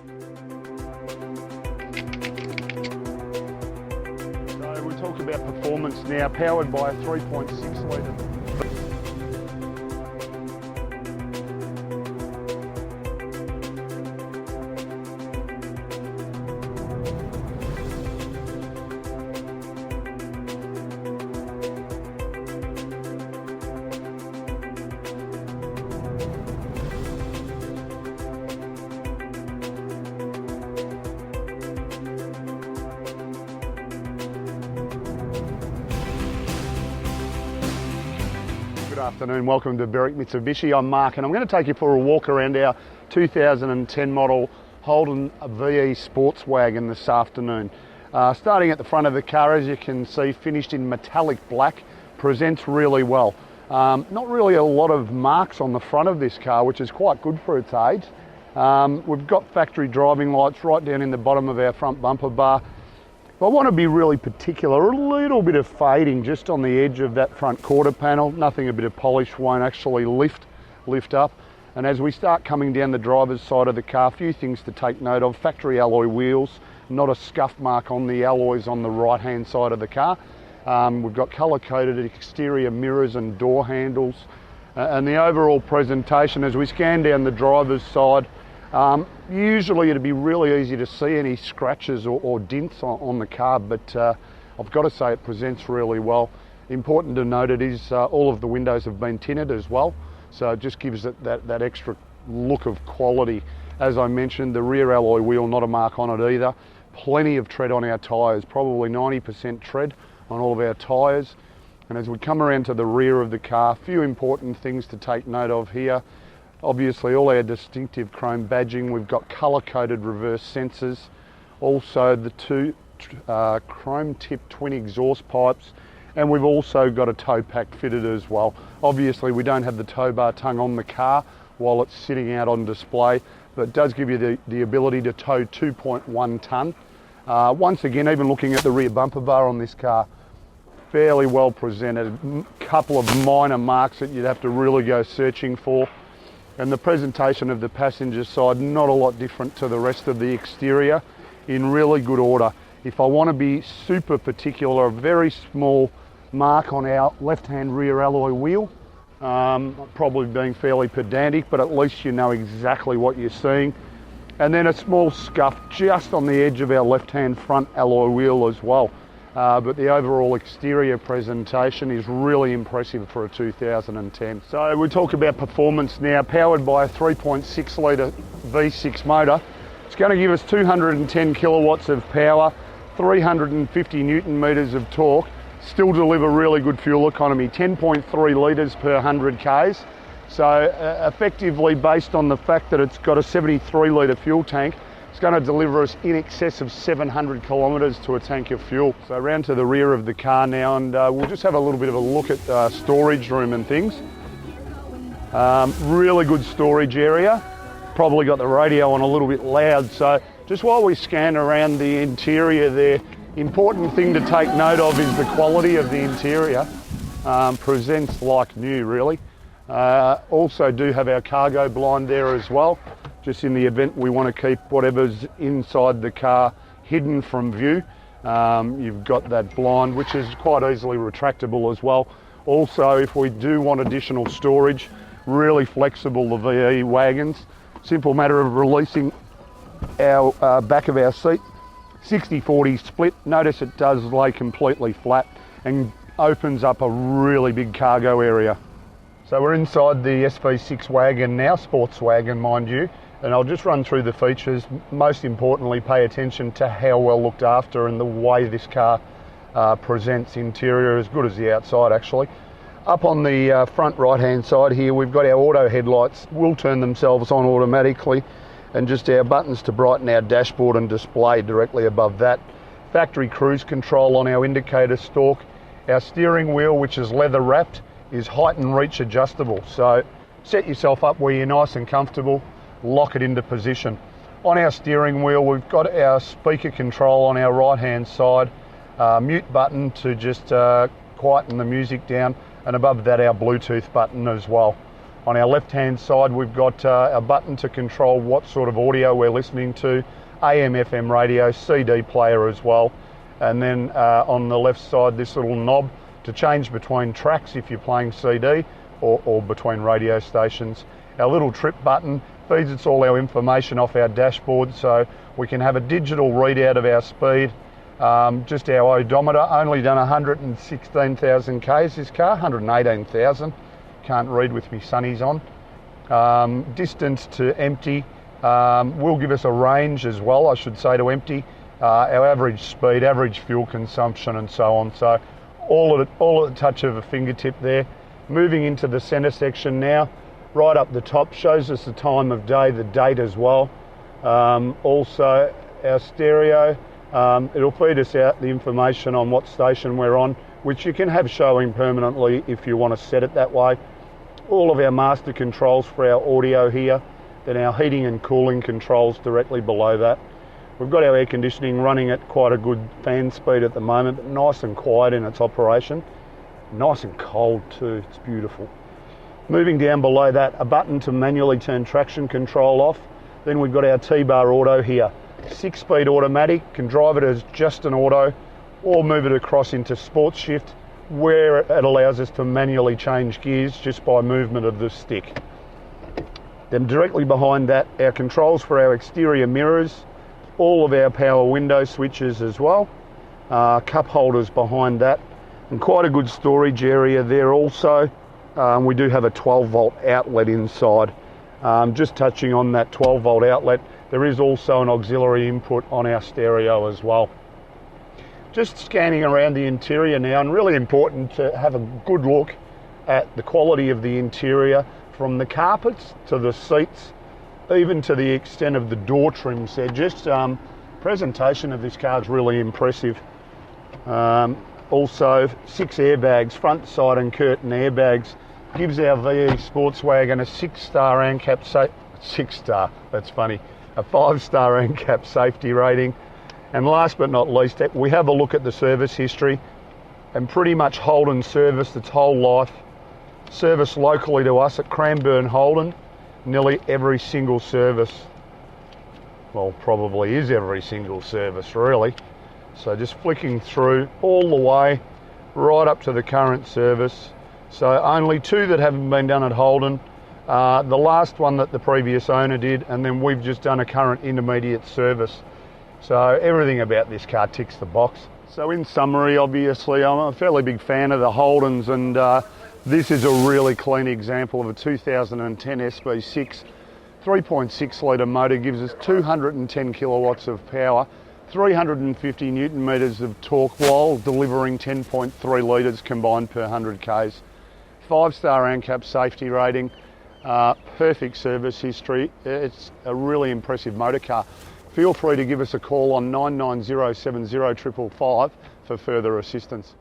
So we talk about performance now, powered by a 3.6 litre. Good afternoon, welcome to Berwick Mitsubishi. I'm Mark and I'm going to take you for a walk around our 2010 model Holden VE sports wagon this afternoon. Starting at the front of the car, as you can see, finished in metallic black, presents really well. Not really a lot of marks on the front of this car, which is quite good for its age. We've got factory driving lights right down in the bottom of our front bumper bar. If I want to be really particular, a little bit of fading just on the edge of that front quarter panel. Nothing a bit of polish won't actually lift up. And as we start coming down the driver's side of the car, a few things to take note of. Factory alloy wheels, not a scuff mark on the alloys on the right hand side of the car. We've got colour coded exterior mirrors and door handles. And the overall presentation, as we scan down the driver's side, usually it'd be really easy to see any scratches or dints on the car, but I've got to say it presents really well. Important to note it is all of the windows have been tinted as well, so it just gives it that extra look of quality. As I mentioned, the rear alloy wheel, not a mark on it either. Plenty of tread on our tyres, probably 90% tread on all of our tyres. And as we come around to the rear of the car, a few important things to take note of here. Obviously all our distinctive chrome badging, we've got colour-coded reverse sensors, also the two chrome-tipped twin exhaust pipes, and we've also got a tow pack fitted as well. Obviously we don't have the tow bar tongue on the car while it's sitting out on display, but it does give you the ability to tow 2.1 tonne. Once again, even looking at the rear bumper bar on this car, fairly well presented. A couple of minor marks that you'd have to really go searching for. And the presentation of the passenger side, not a lot different to the rest of the exterior, in really good order. If I want to be super particular, a very small mark on our left-hand rear alloy wheel. Probably being fairly pedantic, but at least you know exactly what you're seeing. And then a small scuff just on the edge of our left-hand front alloy wheel as well. But the overall exterior presentation is really impressive for a 2010. So we talk about performance now, powered by a 3.6 litre V6 motor. It's going to give us 210 kilowatts of power, 350 Newton meters of torque, still deliver really good fuel economy, 10.3 litres per 100 Ks. So effectively, based on the fact that it's got a 73 litre fuel tank, it's going to deliver us in excess of 700 kilometres to a tank of fuel. So round to the rear of the car now, and we'll just have a little bit of a look at storage room and things. Really good storage area. Probably got the radio on a little bit loud, so just while we scan around the interior there, important thing to take note of is the quality of the interior. Presents like new, really. Also do have our cargo blind there as well, just in the event we want to keep whatever's inside the car hidden from view. You've got that blind, which is quite easily retractable as well. Also, if we do want additional storage, really flexible, the VE wagons. Simple matter of releasing our back of our seat. 60-40 split. Notice it does lay completely flat and opens up a really big cargo area. So we're inside the SV6 wagon now, sports wagon mind you, and I'll just run through the features. Most importantly, pay attention to how well looked after and the way this car presents. Interior as good as the outside actually. Up on the front right hand side here, we've got our auto headlights, will turn themselves on automatically, and just our buttons to brighten our dashboard and display directly above that. Factory cruise control on our indicator stalk. Our steering wheel, which is leather wrapped, is height and reach adjustable, so set yourself up where you're nice and comfortable, lock it into position. On our steering wheel, we've got our speaker control on our right hand side, mute button to just quieten the music down, and above that our Bluetooth button as well. On our left-hand side, we've got a button to control what sort of audio we're listening to, AM, FM radio, CD player as well. And then on the left side, this little knob to change between tracks if you're playing CD or between radio stations. Our little trip button feeds us all our information off our dashboard, so we can have a digital readout of our speed. Just our odometer, only done 116,000 Ks this car, 118,000. Can't read with me sunnies on. Distance to empty will give us a range as well, I should say, to empty. Our average speed, average fuel consumption and so on. So all at the touch of a fingertip there. Moving into the centre section now, right up the top shows us the time of day, the date as well. Also our stereo, it'll feed us out the information on what station we're on, which you can have showing permanently if you want to set it that way. All of our master controls for our audio here, then our heating and cooling controls directly below that. We've got our air conditioning running at quite a good fan speed at the moment, but nice and quiet in its operation. Nice and cold too, it's beautiful. Moving down below that, a button to manually turn traction control off. Then we've got our T-bar auto here. 6-speed automatic, can drive it as just an auto or move it across into sports shift, where it allows us to manually change gears just by movement of the stick. Then directly behind that, our controls for our exterior mirrors, all of our power window switches as well, cup holders behind that, and quite a good storage area there also. We do have a 12-volt outlet inside. Just touching on that 12-volt outlet, there is also an auxiliary input on our stereo as well. Just scanning around the interior now, and really important to have a good look at the quality of the interior, from the carpets to the seats, even to the extent of the door trims there. Just presentation of this car is really impressive. Also 6 airbags, front, side and curtain airbags, gives our VE Sportswagon a 6-star ANCAP, 6-star, that's funny, a 5-star ANCAP safety rating. And last but not least, we have a look at the service history, and pretty much Holden serviced its whole life, serviced locally to us at Cranbourne Holden, nearly every single service. Well, probably is every single service really. So just flicking through all the way, right up to the current service. So only 2 that haven't been done at Holden. The last one that the previous owner did, and then we've just done a current intermediate service. So everything about this car ticks the box. So in summary, obviously, I'm a fairly big fan of the Holdens, and this is a really clean example of a 2010 SV6. 3.6 litre motor gives us 210 kilowatts of power, 350 newton metres of torque while delivering 10.3 litres combined per 100 Ks. 5-star ANCAP safety rating, perfect service history. It's a really impressive motor car. Feel free to give us a call on 990 70 555 for further assistance.